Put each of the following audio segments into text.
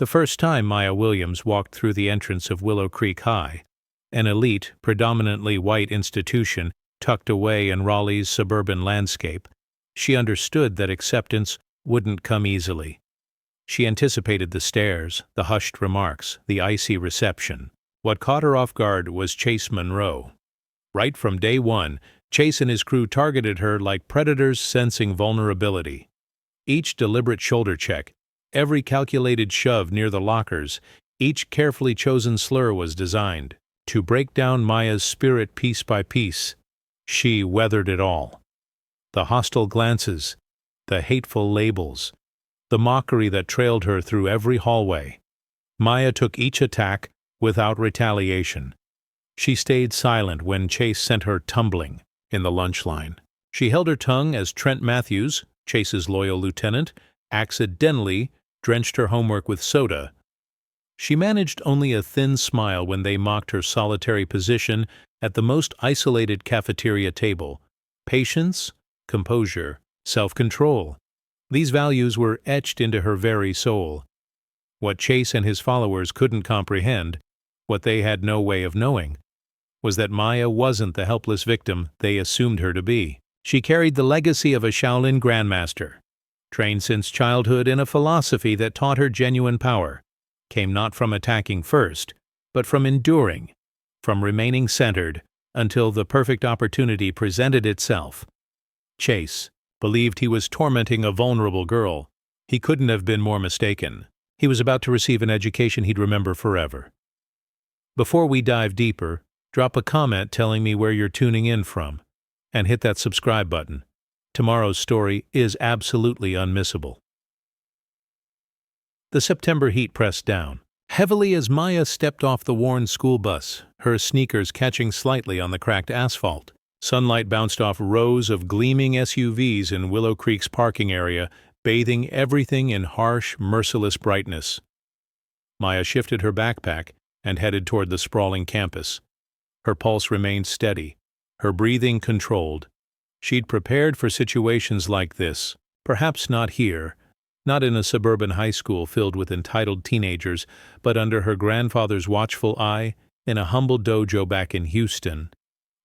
The first time Maya Williams walked through the entrance of Willow Creek High, an elite, predominantly white institution tucked away in Raleigh's suburban landscape, she understood that acceptance wouldn't come easily. She anticipated the stares, the hushed remarks, the icy reception. What caught her off guard was Chase Monroe. Right from day one, Chase and his crew targeted her like predators sensing vulnerability. Each deliberate shoulder check, every calculated shove near the lockers, each carefully chosen slur was designed to break down Maya's spirit piece by piece. She weathered it all. The hostile glances, the hateful labels, the mockery that trailed her through every hallway. Maya took each attack without retaliation. She stayed silent when Chase sent her tumbling in the lunch line. She held her tongue as Trent Matthews, Chase's loyal lieutenant, accidentally drenched her homework with soda. She managed only a thin smile when they mocked her solitary position at the most isolated cafeteria table. Patience, composure, self-control. These values were etched into her very soul. What Chase and his followers couldn't comprehend, what they had no way of knowing, was that Maya wasn't the helpless victim they assumed her to be. She carried the legacy of a Shaolin grandmaster, trained since childhood in a philosophy that taught her genuine power came not from attacking first, but from enduring, from remaining centered until the perfect opportunity presented itself. Chase believed he was tormenting a vulnerable girl. He couldn't have been more mistaken. He was about to receive an education he'd remember forever. Before we dive deeper, drop a comment telling me where you're tuning in from, and hit that subscribe button. Tomorrow's story is absolutely unmissable. The September heat pressed down heavily as Maya stepped off the worn school bus, her sneakers catching slightly on the cracked asphalt. Sunlight bounced off rows of gleaming SUVs in Willow Creek's parking area, bathing everything in harsh, merciless brightness. Maya shifted her backpack and headed toward the sprawling campus. Her pulse remained steady, her breathing controlled. She'd prepared for situations like this, perhaps not here, not in a suburban high school filled with entitled teenagers, but under her grandfather's watchful eye in a humble dojo back in Houston.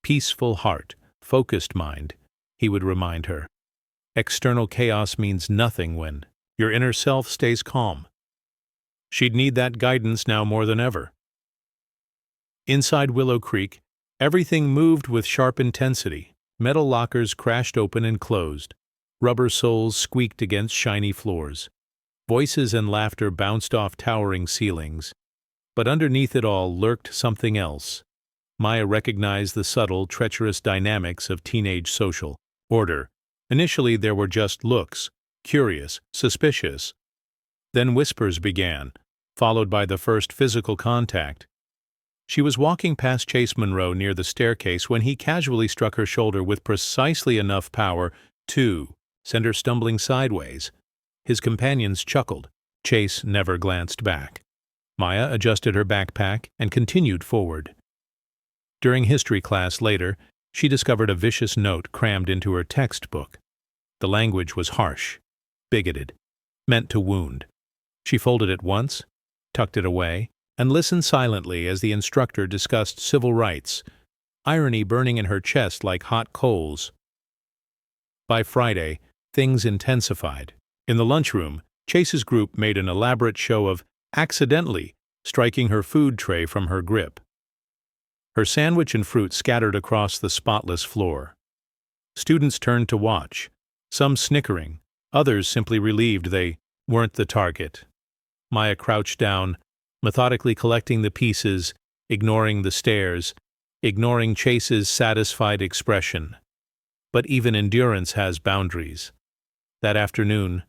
Peaceful heart, focused mind, he would remind her. External chaos means nothing when your inner self stays calm. She'd need that guidance now more than ever. Inside Willow Creek, everything moved with sharp intensity. Metal lockers crashed open and closed. Rubber soles squeaked against shiny floors. Voices and laughter bounced off towering ceilings. But underneath it all lurked something else. Maya recognized the subtle, treacherous dynamics of teenage social order. Initially there were just looks, curious, suspicious. Then whispers began, followed by the first physical contact. She was walking past Chase Monroe near the staircase when he casually struck her shoulder with precisely enough power to send her stumbling sideways. His companions chuckled. Chase never glanced back. Maya adjusted her backpack and continued forward. During history class later, she discovered a vicious note crammed into her textbook. The language was harsh, bigoted, meant to wound. She folded it once, tucked it away, and listened silently as the instructor discussed civil rights, irony burning in her chest like hot coals. By Friday, things intensified. In the lunchroom, Chase's group made an elaborate show of accidentally striking her food tray from her grip. Her sandwich and fruit scattered across the spotless floor. Students turned to watch, some snickering, others simply relieved they weren't the target. Maya crouched down, methodically collecting the pieces, ignoring the stares, ignoring Chase's satisfied expression. But even endurance has boundaries. That afternoon,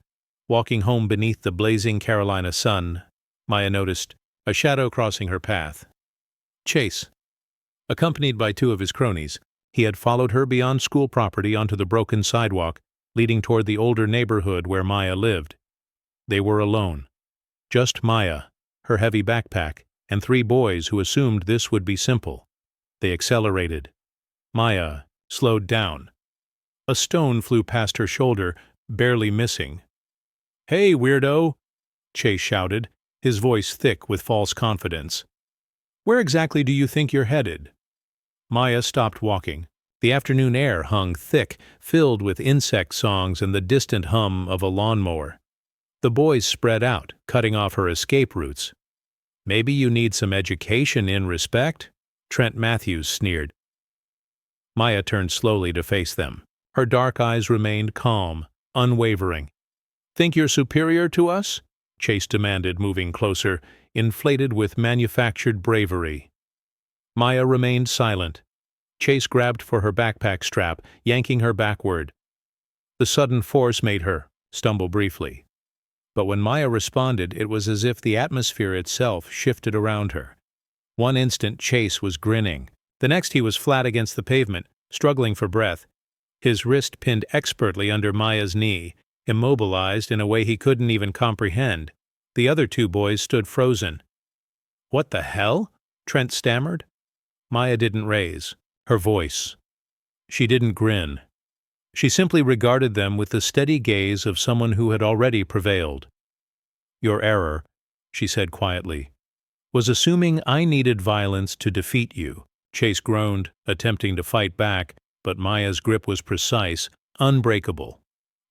walking home beneath the blazing Carolina sun, Maya noticed a shadow crossing her path. Chase. Accompanied by two of his cronies, he had followed her beyond school property onto the broken sidewalk leading toward the older neighborhood where Maya lived. They were alone. Just Maya, her heavy backpack, and three boys who assumed this would be simple. They accelerated. Maya slowed down. A stone flew past her shoulder, barely missing. "Hey, weirdo!" Chase shouted, his voice thick with false confidence. "Where exactly do you think you're headed?" Maya stopped walking. The afternoon air hung thick, filled with insect songs and the distant hum of a lawnmower. The boys spread out, cutting off her escape routes. "Maybe you need some education in respect?" Trent Matthews sneered. Maya turned slowly to face them. Her dark eyes remained calm, unwavering. "Think you're superior to us?" Chase demanded, moving closer, inflated with manufactured bravery. Maya remained silent. Chase grabbed for her backpack strap, yanking her backward. The sudden force made her stumble briefly. But when Maya responded, it was as if the atmosphere itself shifted around her. One instant Chase was grinning. The next he was flat against the pavement, struggling for breath, his wrist pinned expertly under Maya's knee, immobilized in a way he couldn't even comprehend. The other two boys stood frozen. "What the hell?" Trent stammered. Maya didn't raise her voice. She didn't grin. She simply regarded them with the steady gaze of someone who had already prevailed. "Your error," she said quietly, "was assuming I needed violence to defeat you." Chase groaned, attempting to fight back, but Maya's grip was precise, unbreakable.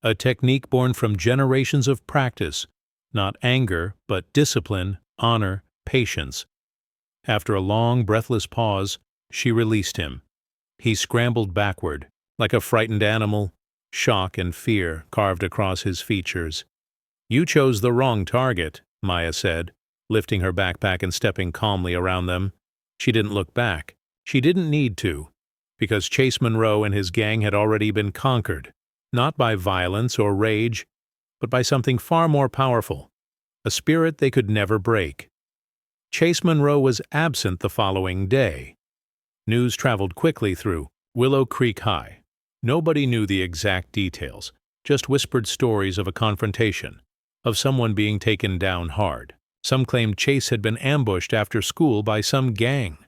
A technique born from generations of practice, not anger, but discipline, honor, patience. After a long, breathless pause, she released him. He scrambled backward, like a frightened animal, shock and fear carved across his features. "You chose the wrong target," Maya said, lifting her backpack and stepping calmly around them. She didn't look back. She didn't need to, because Chase Monroe and his gang had already been conquered, not by violence or rage, but by something far more powerful, a spirit they could never break. Chase Monroe was absent the following day. News traveled quickly through Willow Creek High. Nobody knew the exact details, just whispered stories of a confrontation, of someone being taken down hard. Some claimed Chase had been ambushed after school by some gang.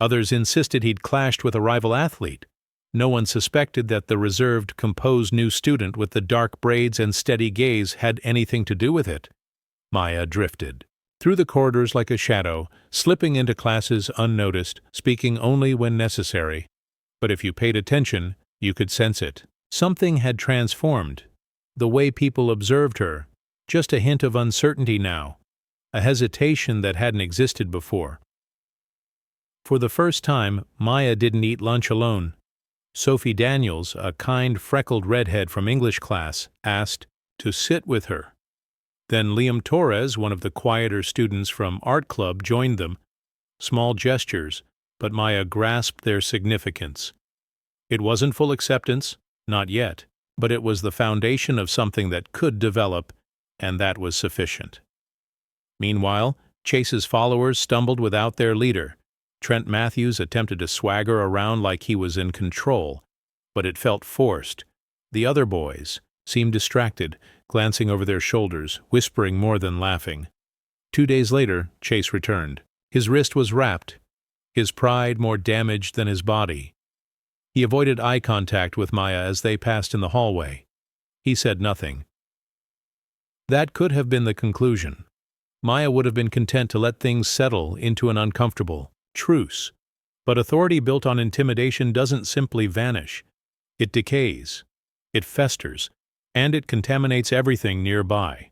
Others insisted he'd clashed with a rival athlete. No one suspected that the reserved, composed new student with the dark braids and steady gaze had anything to do with it. Maya drifted through the corridors like a shadow, slipping into classes unnoticed, speaking only when necessary. But if you paid attention, you could sense it. Something had transformed. The way people observed her, just a hint of uncertainty now, a hesitation that hadn't existed before. For the first time, Maya didn't eat lunch alone. Sophie Daniels, a kind, freckled redhead from English class, asked to sit with her. Then Liam Torres, one of the quieter students from art club, joined them. Small gestures, but Maya grasped their significance. It wasn't full acceptance, not yet, but it was the foundation of something that could develop, and that was sufficient. Meanwhile, Chase's followers stumbled without their leader. Trent Matthews attempted to swagger around like he was in control, but it felt forced. The other boys seemed distracted, glancing over their shoulders, whispering more than laughing. 2 days later, Chase returned. His wrist was wrapped, his pride more damaged than his body. He avoided eye contact with Maya as they passed in the hallway. He said nothing. That could have been the conclusion. Maya would have been content to let things settle into an uncomfortable truce. But authority built on intimidation doesn't simply vanish. It decays, it festers, and it contaminates everything nearby.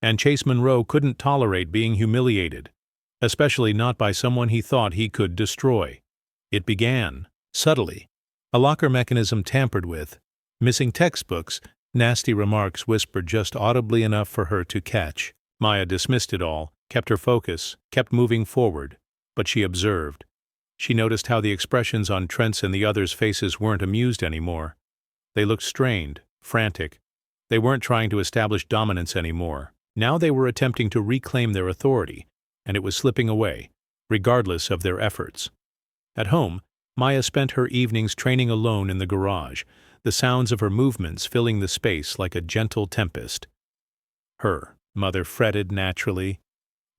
And Chase Monroe couldn't tolerate being humiliated, especially not by someone he thought he could destroy. It began, subtly, a locker mechanism tampered with, missing textbooks, nasty remarks whispered just audibly enough for her to catch. Maya dismissed it all, kept her focus, kept moving forward, but she observed. She noticed how the expressions on Trent's and the others' faces weren't amused anymore. They looked strained, frantic. They weren't trying to establish dominance anymore. Now they were attempting to reclaim their authority, and it was slipping away, regardless of their efforts. At home, Maya spent her evenings training alone in the garage, the sounds of her movements filling the space like a gentle tempest. Her mother fretted naturally.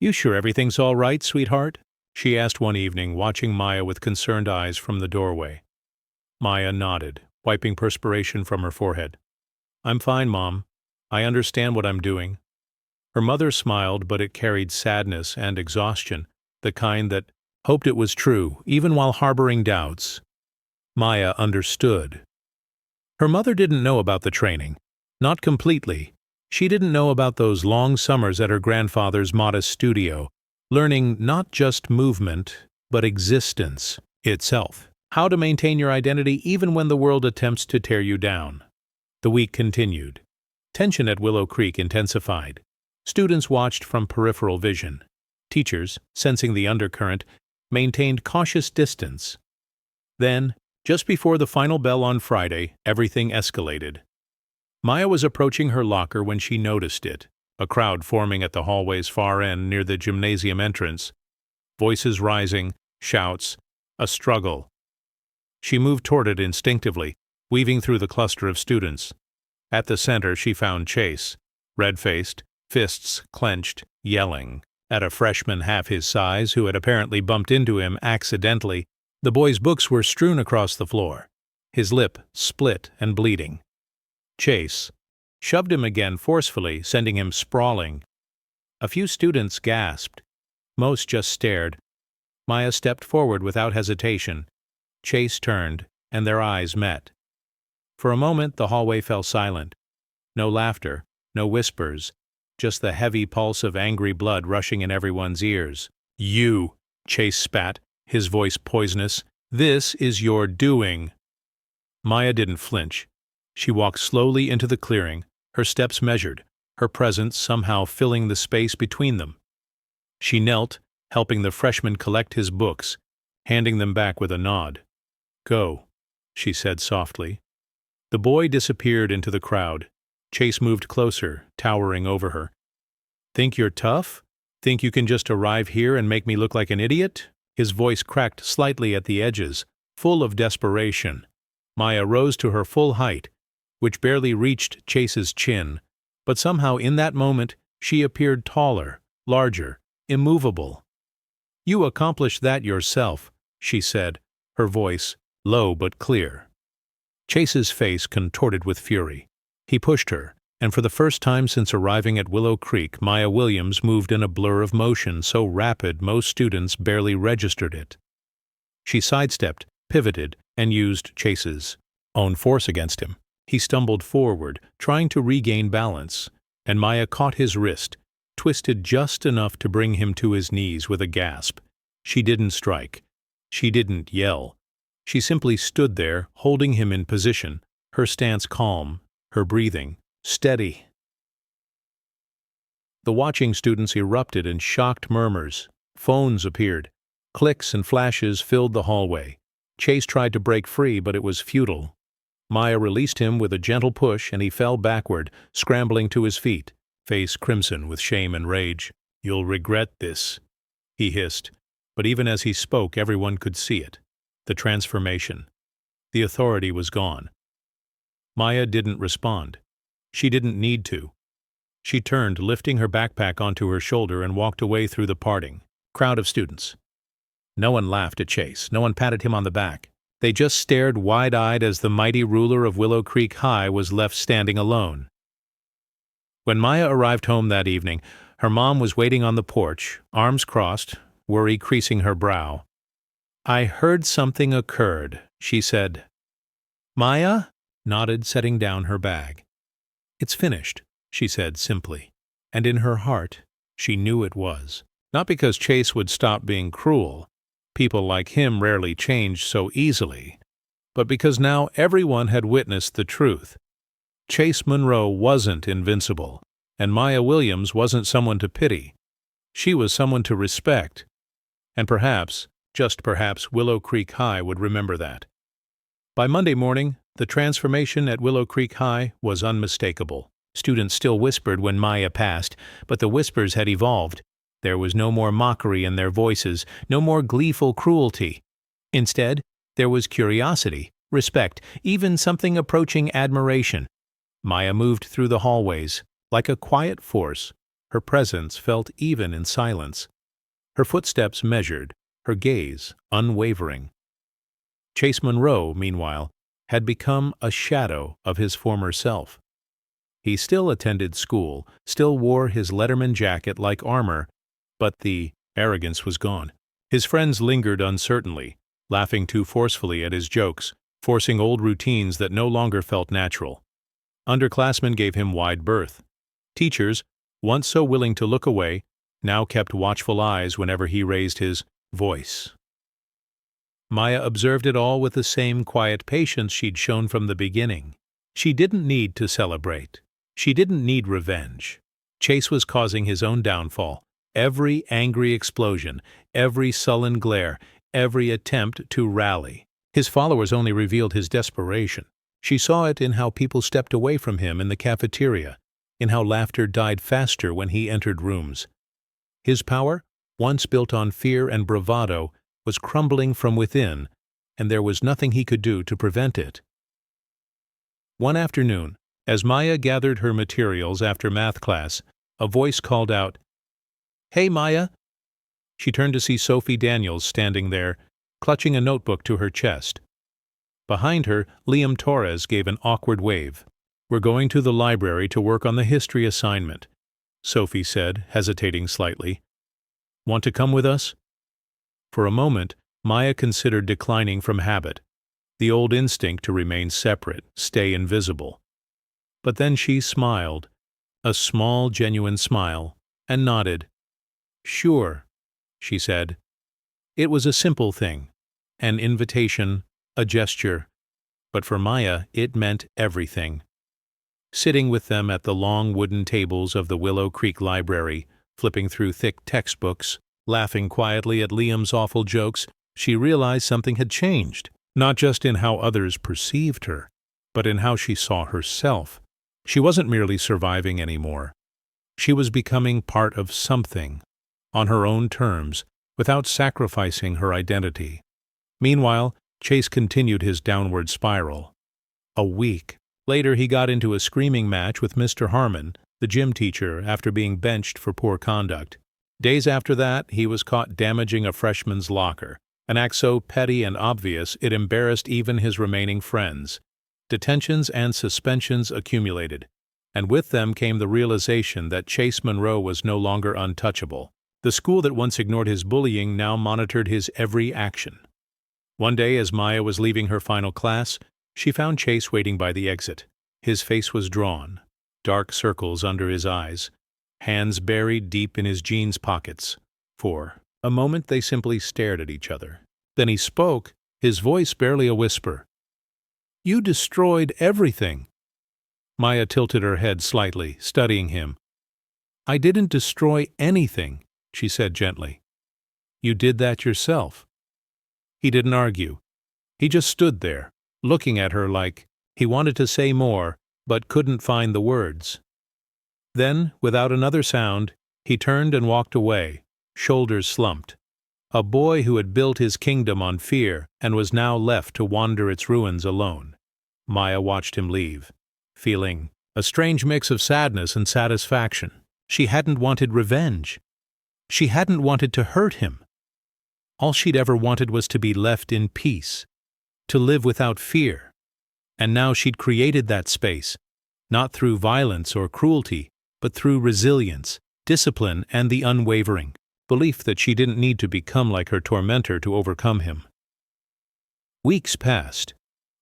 "You sure everything's all right, sweetheart?" she asked one evening, watching Maya with concerned eyes from the doorway. Maya nodded, wiping perspiration from her forehead. "I'm fine, Mom. I understand what I'm doing." Her mother smiled, but it carried sadness and exhaustion, the kind that hoped it was true, even while harboring doubts. Maya understood. Her mother didn't know about the training. Not completely. She didn't know about those long summers at her grandfather's modest studio, learning not just movement, but existence itself. How to maintain your identity even when the world attempts to tear you down. The week continued. Tension at Willow Creek intensified. Students watched from peripheral vision. Teachers, sensing the undercurrent, maintained cautious distance. Then, just before the final bell on Friday, everything escalated. Maya was approaching her locker when she noticed it, a crowd forming at the hallway's far end near the gymnasium entrance. Voices rising, shouts, a struggle. She moved toward it instinctively, weaving through the cluster of students. At the center she found Chase, red-faced, fists clenched, yelling. At a freshman half his size who had apparently bumped into him accidentally, the boy's books were strewn across the floor, his lip split and bleeding. Chase shoved him again forcefully, sending him sprawling. A few students gasped. Most just stared. Maya stepped forward without hesitation. Chase turned, and their eyes met. For a moment the hallway fell silent. No laughter, no whispers, just the heavy pulse of angry blood rushing in everyone's ears. "You," Chase spat, his voice poisonous. "This is your doing." Maya didn't flinch. She walked slowly into the clearing, her steps measured, her presence somehow filling the space between them. She knelt, helping the freshman collect his books, handing them back with a nod. "Go," she said softly. The boy disappeared into the crowd. Chase moved closer, towering over her. "Think you're tough? Think you can just arrive here and make me look like an idiot?" His voice cracked slightly at the edges, full of desperation. Maya rose to her full height, which barely reached Chase's chin, but somehow in that moment she appeared taller, larger, immovable. "You accomplished that yourself," she said, her voice low but clear. Chase's face contorted with fury. He pushed her, and for the first time since arriving at Willow Creek, Maya Williams moved in a blur of motion so rapid most students barely registered it. She sidestepped, pivoted, and used Chase's own force against him. He stumbled forward, trying to regain balance, and Maya caught his wrist, twisted just enough to bring him to his knees with a gasp. She didn't strike. She didn't yell. She simply stood there, holding him in position, her stance calm, her breathing steady. The watching students erupted in shocked murmurs. Phones appeared. Clicks and flashes filled the hallway. Chase tried to break free, but it was futile. Maya released him with a gentle push, and he fell backward, scrambling to his feet, face crimson with shame and rage. "You'll regret this," he hissed, but even as he spoke everyone could see it. The transformation. The authority was gone. Maya didn't respond. She didn't need to. She turned, lifting her backpack onto her shoulder, and walked away through the parting crowd of students. No one laughed at Chase. No one patted him on the back. They just stared wide-eyed as the mighty ruler of Willow Creek High was left standing alone. When Maya arrived home that evening, her mom was waiting on the porch, arms crossed, worry creasing her brow. "I heard something occurred," she said. Maya nodded, setting down her bag. "It's finished," she said simply, and in her heart she knew it was. Not because Chase would stop being cruel. People like him rarely changed so easily, but because now everyone had witnessed the truth. Chase Monroe wasn't invincible, and Maya Williams wasn't someone to pity. She was someone to respect. And perhaps, just perhaps, Willow Creek High would remember that. By Monday morning, the transformation at Willow Creek High was unmistakable. Students still whispered when Maya passed, but the whispers had evolved. There was no more mockery in their voices, no more gleeful cruelty. Instead, there was curiosity, respect, even something approaching admiration. Maya moved through the hallways, like a quiet force. Her presence felt even in silence. Her footsteps measured, her gaze unwavering. Chase Monroe, meanwhile, had become a shadow of his former self. He still attended school, still wore his Letterman jacket like armor, but the arrogance was gone. His friends lingered uncertainly, laughing too forcefully at his jokes, forcing old routines that no longer felt natural. Underclassmen gave him wide berth. Teachers, once so willing to look away, now kept watchful eyes whenever he raised his voice. Maya observed it all with the same quiet patience she'd shown from the beginning. She didn't need to celebrate. She didn't need revenge. Chase was causing his own downfall. Every angry explosion, every sullen glare, every attempt to rally. His followers only revealed his desperation. She saw it in how people stepped away from him in the cafeteria, in how laughter died faster when he entered rooms. His power, once built on fear and bravado, was crumbling from within, and there was nothing he could do to prevent it. One afternoon, as Maya gathered her materials after math class, a voice called out, "Hey, Maya!" She turned to see Sophie Daniels standing there, clutching a notebook to her chest. Behind her, Liam Torres gave an awkward wave. "We're going to the library to work on the history assignment," Sophie said, hesitating slightly. "Want to come with us?" For a moment, Maya considered declining from habit, the old instinct to remain separate, stay invisible. But then she smiled, a small, genuine smile, and nodded. "Sure," she said. It was a simple thing, an invitation, a gesture, but for Maya it meant everything. Sitting with them at the long wooden tables of the Willow Creek Library, flipping through thick textbooks, laughing quietly at Liam's awful jokes, she realized something had changed, not just in how others perceived her, but in how she saw herself. She wasn't merely surviving anymore. She was becoming part of something, on her own terms, without sacrificing her identity. Meanwhile, Chase continued his downward spiral. A week later, he got into a screaming match with Mr. Harmon, the gym teacher, after being benched for poor conduct. Days after that, he was caught damaging a freshman's locker, an act so petty and obvious it embarrassed even his remaining friends. Detentions and suspensions accumulated, and with them came the realization that Chase Monroe was no longer untouchable. The school that once ignored his bullying now monitored his every action. One day, as Maya was leaving her final class, she found Chase waiting by the exit. His face was drawn, dark circles under his eyes, hands buried deep in his jeans pockets. For a moment they simply stared at each other. Then he spoke, his voice barely a whisper. "You destroyed everything." Maya tilted her head slightly, studying him. "I didn't destroy anything," she said gently. "You did that yourself." He didn't argue. He just stood there, looking at her like he wanted to say more, but couldn't find the words. Then, without another sound, he turned and walked away, shoulders slumped. A boy who had built his kingdom on fear and was now left to wander its ruins alone. Maya watched him leave, feeling a strange mix of sadness and satisfaction. She hadn't wanted revenge. She hadn't wanted to hurt him. All she'd ever wanted was to be left in peace, to live without fear. And now she'd created that space, not through violence or cruelty, but through resilience, discipline, and the unwavering belief that she didn't need to become like her tormentor to overcome him. Weeks passed.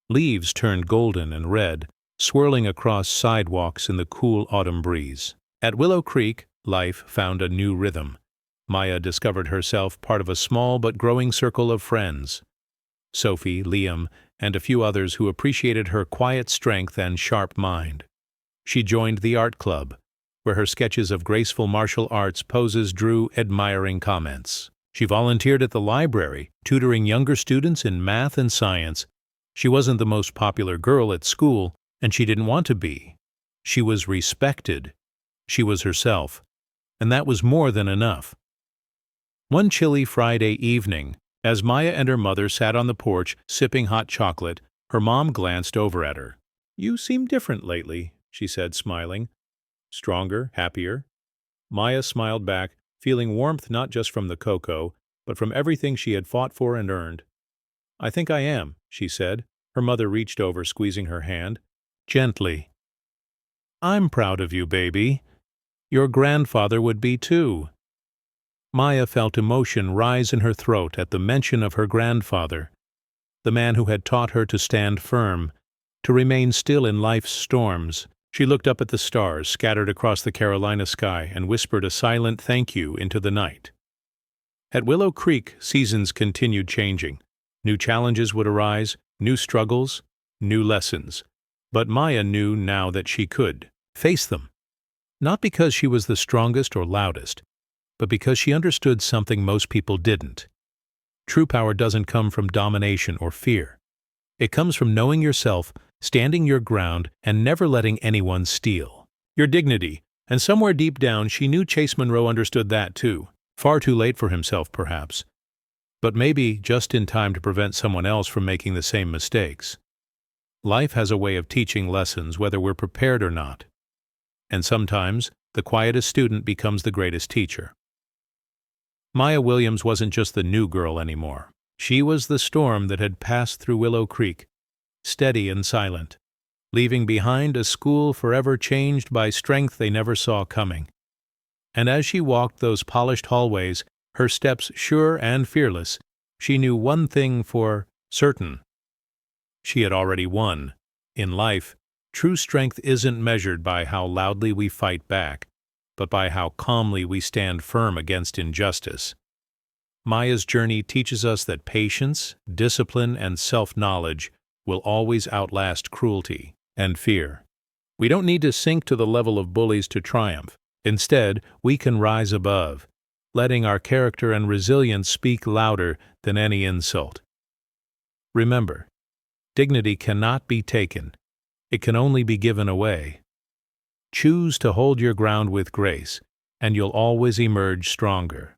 Leaves turned golden and red, swirling across sidewalks in the cool autumn breeze. At Willow Creek, life found a new rhythm. Maya discovered herself part of a small but growing circle of friends. Sophie, Liam, and a few others who appreciated her quiet strength and sharp mind. She joined the art club, where her sketches of graceful martial arts poses drew admiring comments. She volunteered at the library, tutoring younger students in math and science. She wasn't the most popular girl at school, and she didn't want to be. She was respected. She was herself, and that was more than enough. One chilly Friday evening, as Maya and her mother sat on the porch sipping hot chocolate, her mom glanced over at her. "You seem different lately," she said, smiling. "Stronger, happier?" Maya smiled back, feeling warmth not just from the cocoa, but from everything she had fought for and earned. "I think I am," she said. Her mother reached over, squeezing her hand. Gently. I'm proud of you, baby. Your grandfather would be too. Maya felt emotion rise in her throat at the mention of her grandfather, the man who had taught her to stand firm, to remain still in life's storms. She looked up at the stars scattered across the Carolina sky and whispered a silent thank you into the night. At Willow Creek, seasons continued changing. New challenges would arise, new struggles, new lessons. But Maya knew now that she could face them. Not because she was the strongest or loudest, but because she understood something most people didn't. True power doesn't come from domination or fear. It comes from knowing yourself, standing your ground, and never letting anyone steal your dignity. And somewhere deep down, she knew Chase Monroe understood that too. Far too late for himself, perhaps. But maybe just in time to prevent someone else from making the same mistakes. Life has a way of teaching lessons whether we're prepared or not. And sometimes, the quietest student becomes the greatest teacher. Maya Williams wasn't just the new girl anymore. She was the storm that had passed through Willow Creek, steady and silent, leaving behind a school forever changed by strength they never saw coming. And as she walked those polished hallways, her steps sure and fearless, she knew one thing for certain. She had already won. In life, true strength isn't measured by how loudly we fight back, but by how calmly we stand firm against injustice. Maya's journey teaches us that patience, discipline, and self-knowledge will always outlast cruelty and fear. We don't need to sink to the level of bullies to triumph. Instead, we can rise above, letting our character and resilience speak louder than any insult. Remember, dignity cannot be taken. It can only be given away. Choose to hold your ground with grace, and you'll always emerge stronger.